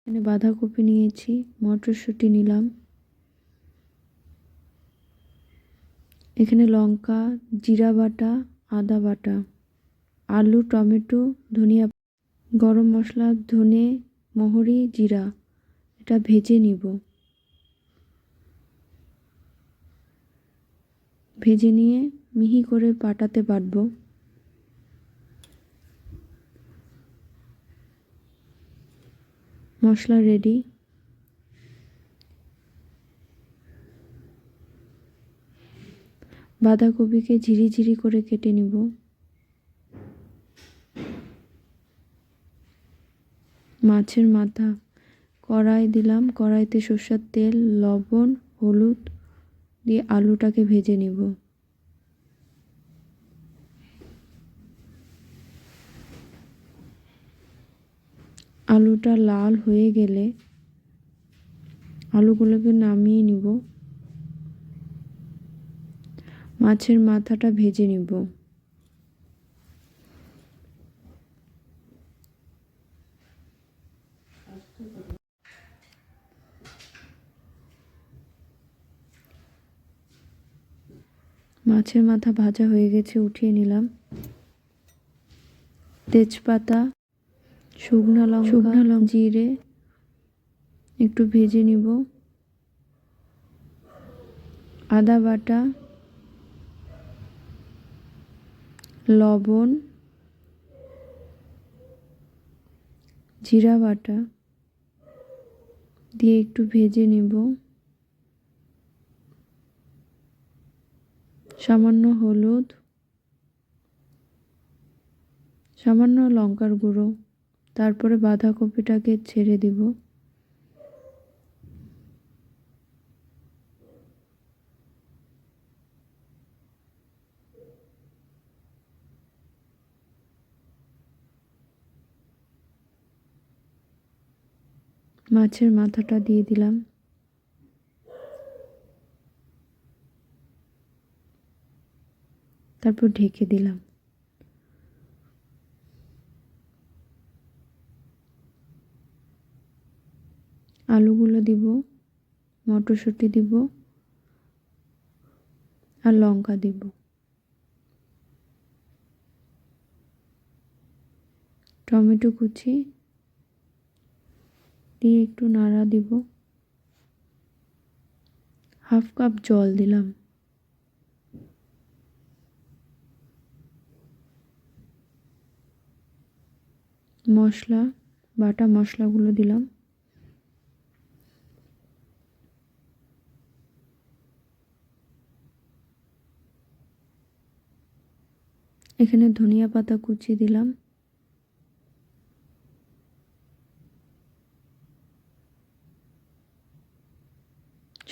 এখানে বাঁধাকপি নিয়েছি, মটরশুঁটি নিলাম, এখানে লঙ্কা, জিরা বাটা, আদা বাটা, আলু, টমেটো, ধনিয়া, গরম মশলা, ধনে, মহরি, জিরা। এটা ভেজে নিব। ভেজে নিয়ে মিহি করে পাটাতে বাটবো। মশলা রেডি। বাঁধাকপিকে ঝিরি করে কেটে নিব। মাছের মাথা কড়াই দিলাম, কড়াইতে সরষের তেল, লবণ, হলুদ দিয়ে আলুটাকে ভেজে নিব। আলুটা লাল হয়ে গেলে আলুগুলোকে নামিয়ে নিব। মাছের মাথাটা ভেজে নিব। মাছের মাথা ভাজা হয়ে গেছে, উঠিয়ে নিলাম। তেজপাতা, শুকনো লঙ্কা, জিরে একটু ভেজে নিব। আদা বাটা, লবণ, জিরা বাটা দিয়ে একটু ভেজে নেব। সামান্য হলুদ, সামান্য লঙ্কার গুঁড়ো, তারপরে বাঁধাকপিটাকে ছেড়ে দিব। মাছের মাথাটা দিয়ে দিলাম। তারপর ঢেকে দিলাম। আলুগুলো দিব, মটরশুঁটি দিব আর লঙ্কা দিব। টমেটো কুচি দিয়ে একটু নাড়া দিব। হাফ কাপ জল দিলাম। মশলা, বাটা মশলাগুলো দিলাম। এখানে ধনিয়া পাতা কুচি দিলাম।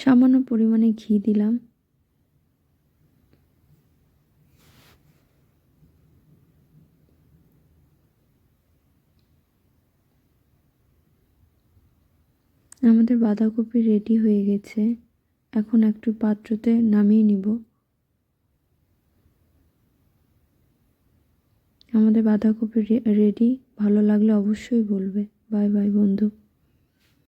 সামান্য পরিমাণে ঘি দিলাম। আমাদের বাঁধাকপি রেডি হয়ে গেছে। এখন একটু পাত্রতে নামিয়ে নিব। আমাদের বাঁধাকপি রেডি। ভালো লাগলে অবশ্যই বলবে। বাই বাই বন্ধু।